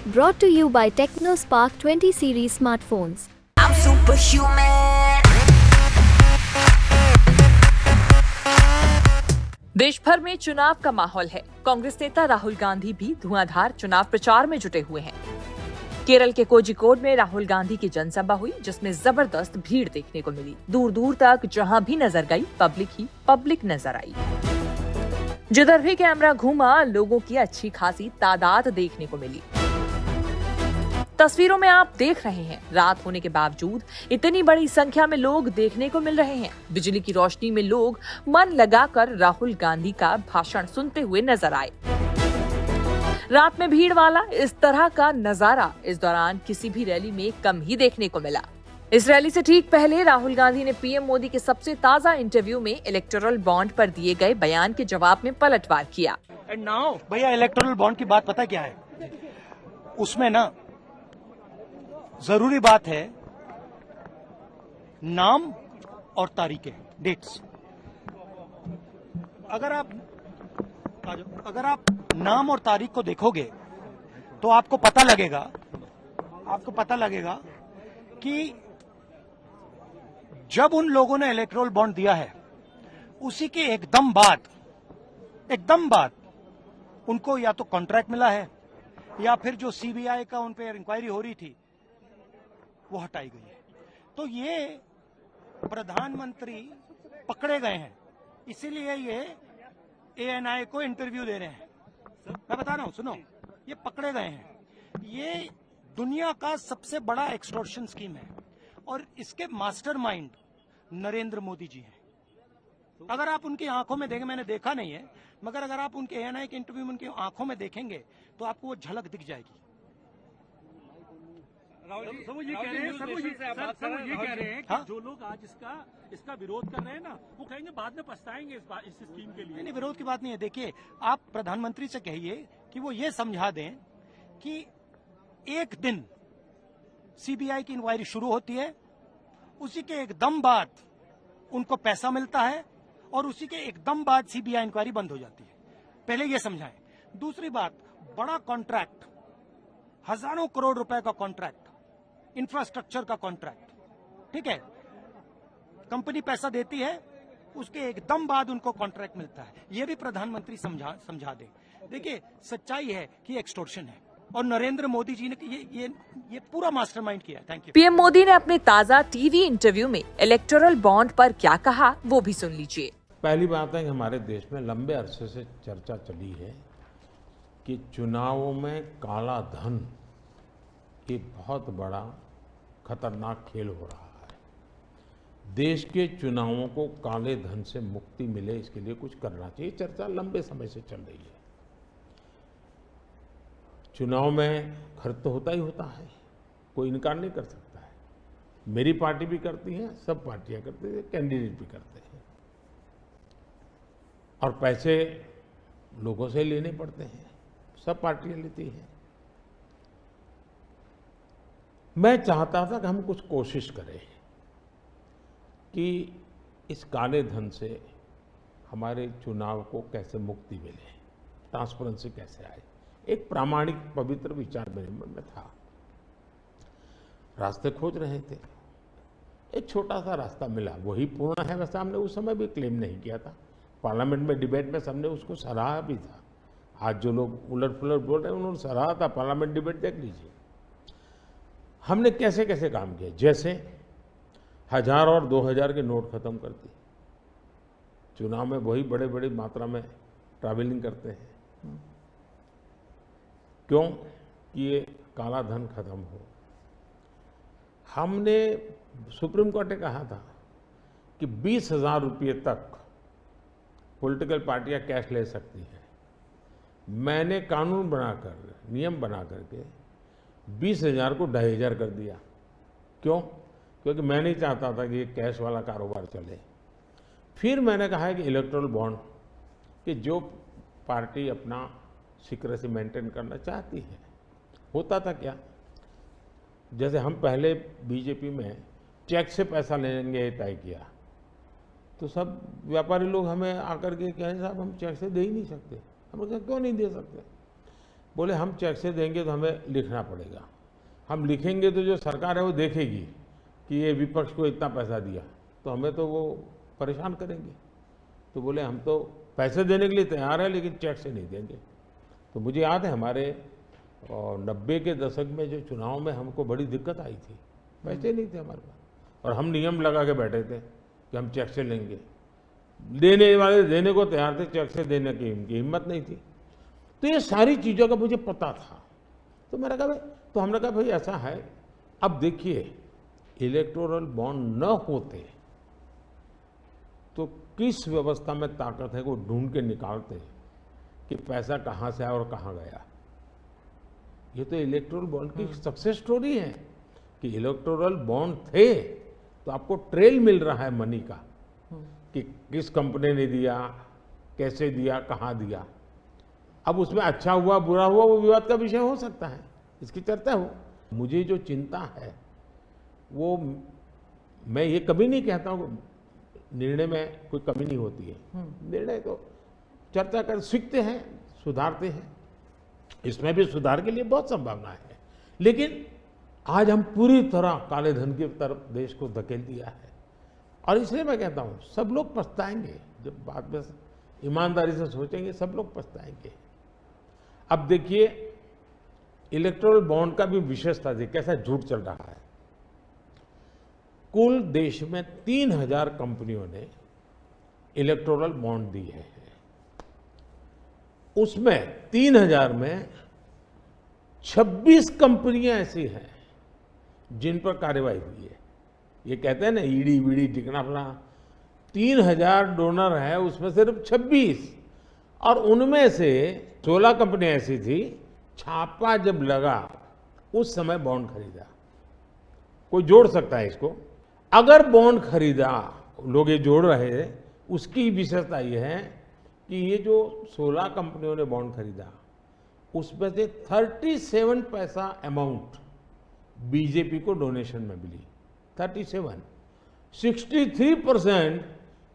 Brought to you by TechnoSpark 20 series smartphones. I'm superhuman. देश भर में चुनाव का माहौल है। कांग्रेस नेता राहुल गांधी भी धुआंधार चुनाव प्रचार में जुटे हुए हैं। केरल के कोझिकोड में राहुल गांधी की जनसभा हुई, जिसमें जबरदस्त भीड़ देखने को मिली। दूर दूर तक जहां भी नजर गई, पब्लिक ही पब्लिक नजर आई। जिधर भी कैमरा घूमा, लोगों की अच्छी खासी तादाद देखने को मिली। तस्वीरों में आप देख रहे हैं, रात होने के बावजूद इतनी बड़ी संख्या में लोग देखने को मिल रहे हैं। बिजली की रोशनी में लोग मन लगाकर राहुल गांधी का भाषण सुनते हुए नजर आए। रात में भीड़ वाला इस तरह का नजारा इस दौरान किसी भी रैली में कम ही देखने को मिला। इस रैली से ठीक पहले राहुल गांधी ने पीएम मोदी के सबसे ताजा इंटरव्यू में इलेक्टोरल बॉन्ड पर दिए गए बयान के जवाब में पलटवार किया। एंड नाउ भैया, इलेक्टोरल बॉन्ड की बात पता क्या है? उसमें ना जरूरी बात है नाम और तारीखें, डेट्स। अगर आप नाम और तारीख को देखोगे तो आपको पता लगेगा कि जब उन लोगों ने इलेक्टोरल बॉन्ड दिया है, उसी के एकदम बाद उनको या तो कॉन्ट्रैक्ट मिला है या फिर जो सीबीआई का उन पर इंक्वायरी हो रही थी वो हटाई गई है। तो ये प्रधानमंत्री पकड़े गए हैं, इसीलिए ये एएनआई को इंटरव्यू दे रहे हैं। मैं बता रहा हूं, सुनो, ये पकड़े गए हैं। ये दुनिया का सबसे बड़ा एक्सटॉर्शन स्कीम है और इसके मास्टरमाइंड नरेंद्र मोदी जी हैं। अगर आप उनकी आंखों में देखें, मैंने देखा नहीं है, मगर अगर आप उनके एएनआई के इंटरव्यू में उनकी आंखों में देखेंगे तो आपको वो झलक दिख जाएगी। सर वो ये कह रहे हैं कि जो लोग आज इसका विरोध कर रहे हैं ना, वो कहेंगे बाद में पछताएंगे इस स्कीम के लिए। नहीं, विरोध की बात नहीं है। देखिए, आप प्रधानमंत्री से कहिए कि वो ये समझा दें कि एक दिन सीबीआई की इंक्वायरी शुरू होती है, उसी के एकदम बाद उनको पैसा मिलता है और उसी के एकदम बाद सीबीआई इंक्वायरी बंद हो जाती है। पहले ये समझाएं। दूसरी बात, बड़ा कॉन्ट्रैक्ट, हजारों करोड़ रुपए का कॉन्ट्रैक्ट, इंफ्रास्ट्रक्चर का कॉन्ट्रैक्ट, ठीक है, कंपनी पैसा देती है, उसके एकदम बाद उनको कॉन्ट्रैक्ट मिलता है। यह भी प्रधानमंत्री समझा दें। देखिए, सच्चाई है कि एक्सटॉर्शन है और नरेंद्र मोदी जी ने ये पूरा मास्टरमाइंड किया है। Thank you. पीएम मोदी ने अपने ताजा टीवी इंटरव्यू में इलेक्टोरल बॉन्ड पर क्या कहा, वो भी सुन लीजिए। पहली बात है कि हमारे देश में लंबे अरसे से चर्चा चली है कि चुनावों में काला धन एक बहुत बड़ा खतरनाक खेल हो रहा है। देश के चुनावों को काले धन से मुक्ति मिले, इसके लिए कुछ करना चाहिए। चर्चा लंबे समय से चल रही है। चुनाव में खर्च तो होता ही होता है, कोई इनकार नहीं कर सकता है। मेरी पार्टी भी करती है, सब पार्टियां करती है, कैंडिडेट भी करते हैं, और पैसे लोगों से लेने पड़ते हैं, सब पार्टियां लेती हैं। मैं चाहता था कि हम कुछ कोशिश करें कि इस काले धन से हमारे चुनाव को कैसे मुक्ति मिले, ट्रांसपेरेंसी कैसे आए। एक प्रामाणिक पवित्र विचार मेरे मन में था। रास्ते खोज रहे थे, एक छोटा सा रास्ता मिला, वही पूर्ण है। वैसे हमने उस समय भी क्लेम नहीं किया था, पार्लियामेंट में डिबेट में सबने उसको सराहा भी था। आज जो लोग उलट पुलट बोल रहे हैं, उन्होंने सराहा था। पार्लियामेंट डिबेट देख लीजिए। हमने कैसे कैसे काम किया, जैसे 1000 और 2000 के नोट खत्म कर दिए। चुनाव में वही बड़े बड़ी मात्रा में ट्रैवलिंग करते हैं, क्यों कि ये काला धन खत्म हो। हमने, सुप्रीम कोर्ट ने कहा था कि 20,000 रुपये तक पॉलिटिकल पार्टियां कैश ले सकती हैं। मैंने कानून बनाकर, नियम बना करके 20,000 को 2,500 कर दिया। क्यों? क्योंकि मैं नहीं चाहता था कि ये कैश वाला कारोबार चले। फिर मैंने कहा है कि इलेक्टोरल बॉन्ड, कि जो पार्टी अपना सीक्रेसी मेंटेन करना चाहती है। होता था क्या, जैसे हम पहले बीजेपी में चेक से पैसा लेंगे ये तय किया, तो सब व्यापारी लोग हमें आकर के कहें, साहब हम चेक से दे ही नहीं सकते। हम कहा क्यों नहीं दे सकते? बोले हम चेक से देंगे तो हमें लिखना पड़ेगा, हम लिखेंगे तो जो सरकार है वो देखेगी कि ये विपक्ष को इतना पैसा दिया, तो हमें तो वो परेशान करेंगे। तो बोले हम तो पैसे देने के लिए तैयार है लेकिन चेक से नहीं देंगे। तो मुझे याद है हमारे 90 के दशक में जो चुनाव में हमको बड़ी दिक्कत आई थी, पैसे नहीं थे हमारे पास, और हम नियम लगा के बैठे थे कि हम चेक से लेंगे। देने वाले देने को तैयार थे, चेक से देने की इनकी हिम्मत नहीं थी। तो ये सारी चीज़ों का मुझे पता था। तो मैंने कहा भाई, तो हमने कहा भाई ऐसा है, अब देखिए इलेक्टोरल बॉन्ड न होते तो किस व्यवस्था में ताकत है वो ढूंढ के निकालते कि पैसा कहाँ से आया और कहाँ गया। ये तो इलेक्टोरल बॉन्ड की सक्सेस स्टोरी है कि इलेक्टोरल बॉन्ड थे तो आपको ट्रेल मिल रहा है मनी का कि किस कंपनी ने दिया, कैसे दिया, कहाँ दिया। अब उसमें अच्छा हुआ बुरा हुआ वो विवाद का विषय हो सकता है, इसकी चर्चा हो। मुझे जो चिंता है वो, मैं ये कभी नहीं कहता हूँ निर्णय में कोई कमी नहीं होती है, निर्णय तो चर्चा कर सीखते हैं, सुधारते हैं, इसमें भी सुधार के लिए बहुत संभावना है। लेकिन आज हम पूरी तरह काले धन की तरफ देश को धकेल दिया है, और इसलिए मैं कहता हूँ सब लोग पछताएंगे जब बाद में ईमानदारी से सोचेंगे, सब लोग पछताएंगे। अब देखिए इलेक्टोरल बॉन्ड का भी विशेषता थी, कैसा झूठ चल रहा है। कुल देश में 3000 कंपनियों ने इलेक्टोरल बॉन्ड दिए हैं, उसमें 3000 में 26 कंपनियां ऐसी हैं जिन पर कार्रवाई हुई है। ये कहते हैं ना ईडी वीडी टिकना फला, 3000 डोनर है उसमें सिर्फ 26, और उनमें से 16 कंपनियां ऐसी थी छापा जब लगा उस समय बॉन्ड खरीदा। कोई जोड़ सकता है इसको, अगर बॉन्ड खरीदा, लोग ये जोड़ रहे हैं, उसकी विशेषता ये है कि ये जो 16 कंपनियों ने बॉन्ड खरीदा उसमें से 37 पैसा अमाउंट बीजेपी को डोनेशन में मिली, 37, 63%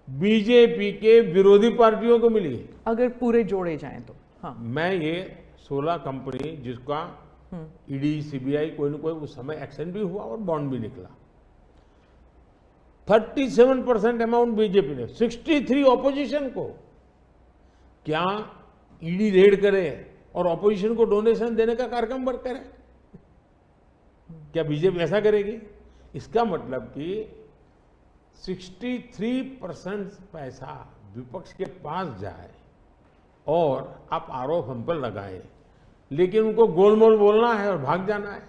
बीजेपी के विरोधी पार्टियों को मिली। अगर पूरे जोड़े जाएं तो हाँ, मैं ये 16 कंपनी जिसका ईडी सीबीआई कोई न कोई उस समय एक्शन भी हुआ और बॉन्ड भी निकला, 37% अमाउंट बीजेपी ने, 63 ऑपोजिशन को। क्या ईडी रेड करे और ऑपोजिशन को डोनेशन देने का कार्यक्रम वर्क करे? क्या बीजेपी ऐसा करेगी? इसका मतलब कि 63% पैसा विपक्ष के पास जाए और आप आरोप हम पर लगाएं, लेकिन उनको गोलमोल बोलना है और भाग जाना है।